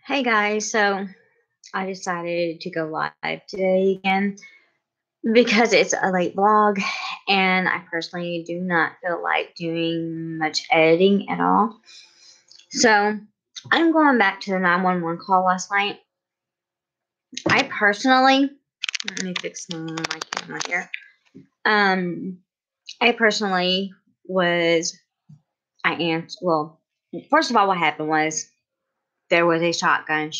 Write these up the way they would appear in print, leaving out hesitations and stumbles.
Hey guys, so I decided to go live today again because it's a late vlog and I personally do not feel like doing much editing at all. So I'm going back to the 911 call last night. I personally, let me fix my camera here. I personally well, first of all, what happened was there was a shotgun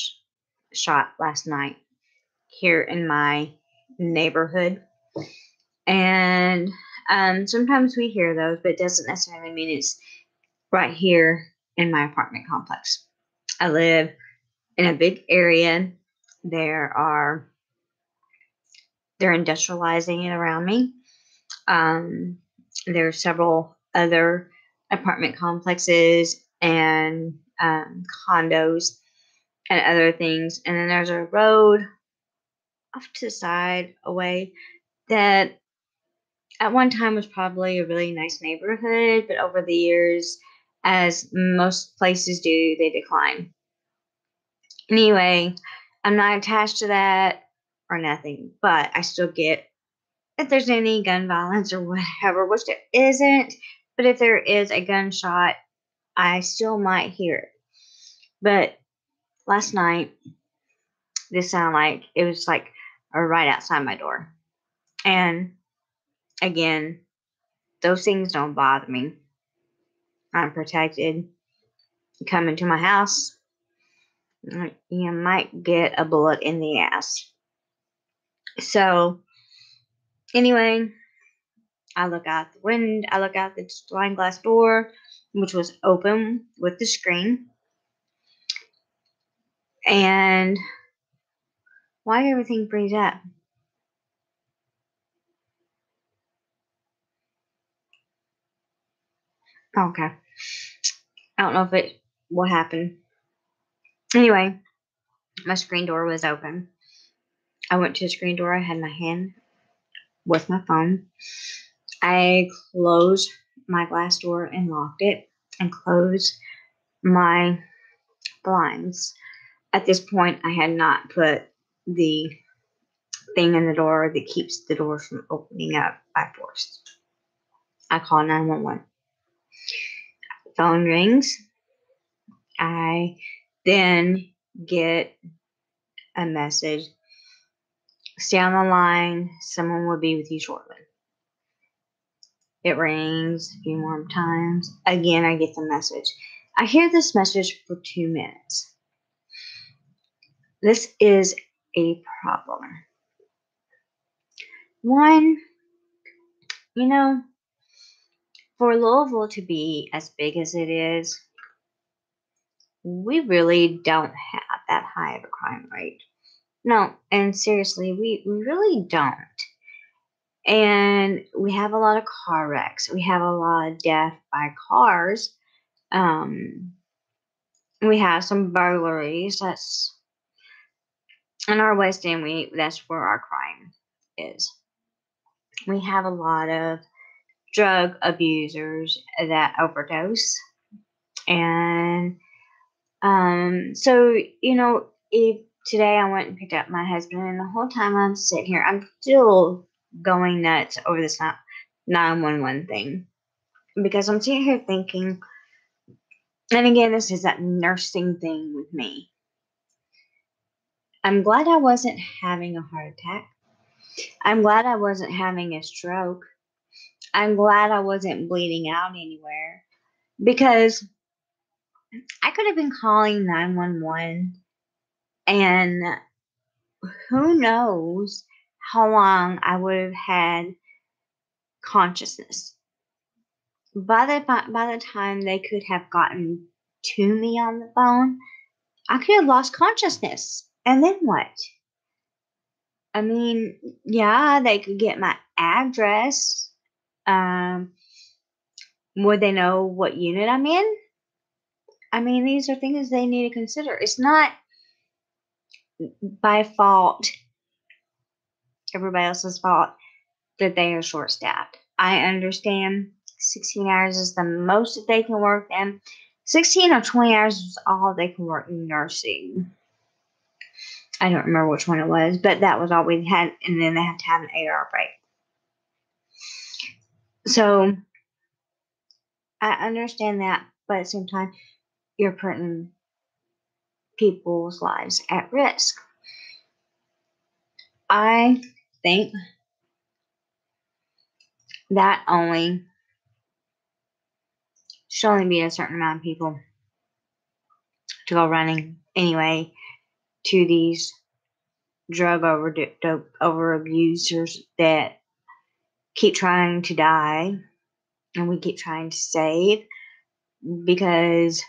shot last night here in my neighborhood. And sometimes we hear those, but it doesn't necessarily mean it's right here in my apartment complex. I live in a big area. They're industrializing it around me. There are several other apartment complexes and condos and other things. And then there's a road off to the side away that at one time was probably a really nice neighborhood, but over the years, as most places do, they decline. Anyway, I'm not attached to that or nothing, but I still get if there's any gun violence or whatever, which there isn't, but if there is a gunshot, I still might hear it. But last night, this sounded like it was like right outside my door. And again, those things don't bother me. I'm protected. You come into my house, you might get a bullet in the ass. So, anyway, I look out the sliding glass door, which was open with the screen. And why did everything freeze up? Okay. I don't know if it what happened. Anyway, my screen door was open. I went to the screen door. I had my hand with my phone. I closed my glass door and locked it and closed my blinds. At this point, I had not put the thing in the door that keeps the door from opening up by force. I call 911. Phone rings. I then get a message. Stay on the line. Someone will be with you shortly. It rings a few more times. Again, I get the message. I hear this message for 2 minutes. This is a problem. One, for Louisville to be as big as it is, we really don't have that high of a crime rate. No, and seriously, we really don't. And we have a lot of car wrecks. We have a lot of death by cars. We have some burglaries. That's in our West End. That's where our crime is. We have a lot of drug abusers that overdose, and so if today I went and picked up my husband, and the whole time I'm sitting here, I'm still going nuts over this 911 thing because I'm sitting here thinking, and again, this is that nursing thing with me. I'm glad I wasn't having a heart attack. I'm glad I wasn't having a stroke. I'm glad I wasn't bleeding out anywhere because I could have been calling 911 and who knows how long I would have had consciousness. By the time they could have gotten to me on the phone, I could have lost consciousness. And then what? I mean, yeah, they could get my address. Would they know what unit I'm in? I mean, these are things they need to consider. It's not by fault, everybody else's fault, that they are short-staffed. I understand 16 hours is the most that they can work in, 16 or 20 hours was all they could work in nursing. I don't remember which one it was, but that was all we had, and then they had to have an 8-hour break. So I understand that, but at the same time, you're putting people's lives at risk. I think that should only be a certain amount of people to go running anyway to these drug over abusers that keep trying to die and we keep trying to save. Because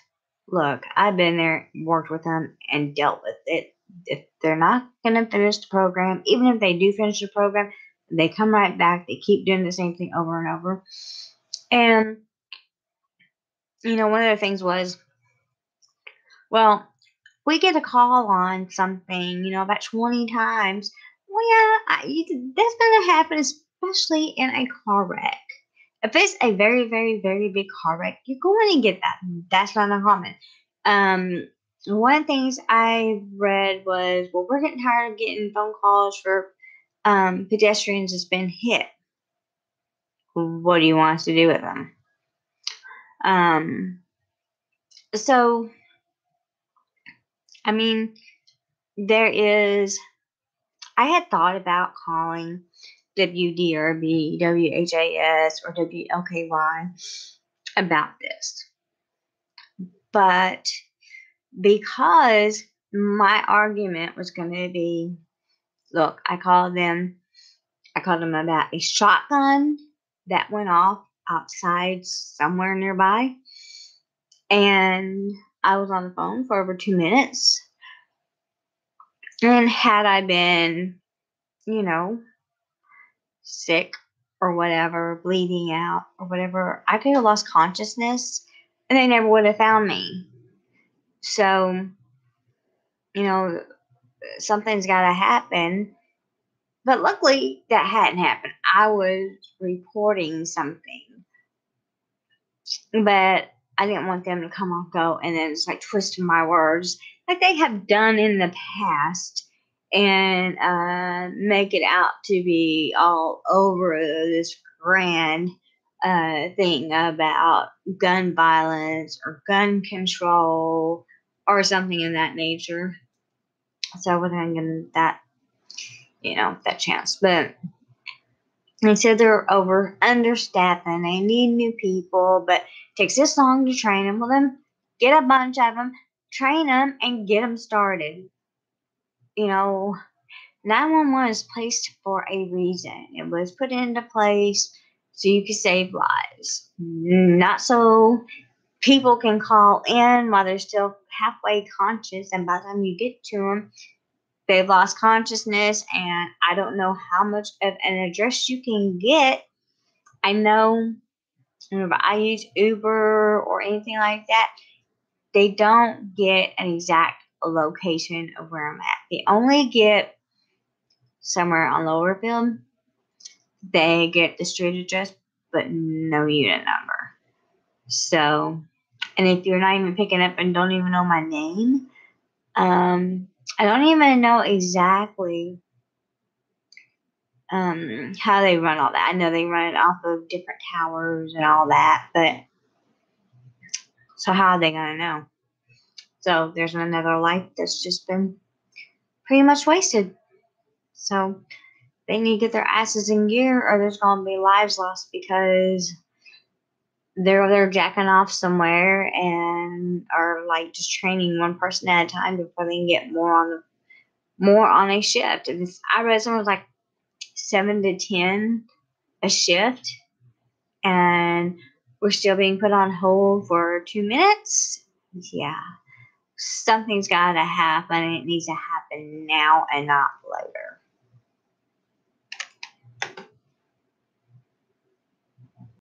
look, I've been there, worked with them, and dealt with it. If they're not going to finish the program, even if they do finish the program, they come right back. They keep doing the same thing over and over. And, one of the things was, well, we get a call on something, about 20 times. Well, yeah, that's going to happen, especially in a car wreck. If it's a very, very, very big car wreck, you're going to get that. That's not uncommon. One of the things I read was, well, we're getting tired of getting phone calls for pedestrians that's been hit. What do you want us to do with them? So, I mean, I had thought about calling WDRB, WHAS, or WLKY about this. But because my argument was going to be, look, I called them about a shotgun that went off outside somewhere nearby. And I was on the phone for over 2 minutes. And had I been, sick or whatever, bleeding out or whatever, I could have lost consciousness and they never would have found me. So, something's got to happen. But luckily, that hadn't happened. I was reporting something. But I didn't want them to come off go and then it's like twisting my words like they have done in the past and make it out to be all over this grand thing about gun violence or gun control or something in that nature. So I wasn't getting that, that chance. But they said they're understaffed and they need new people, but it takes this long to train them. Well, then get a bunch of them, train them, and get them started. 911 is placed for a reason. It was put into place so you could save lives, not so people can call in while they're still halfway conscious, and by the time you get to them, they've lost consciousness, and I don't know how much of an address you can get. I know whenever I use Uber or anything like that, they don't get an exact location of where I'm at. They only get somewhere on Louisville. They get the street address, but no unit number. So, and if you're not even picking up and don't even know my name, I don't even know exactly how they run all that. I know they run it off of different towers and all that, but so how are they gonna know? So there's another life that's just been pretty much wasted. So they need to get their asses in gear or there's gonna be lives lost because they're jacking off somewhere and are like just training one person at a time before they can get more on a shift. And I read something was like 7 to 10 a shift, and we're still being put on hold for 2 minutes. Yeah, something's got to happen. It needs to happen now and not later.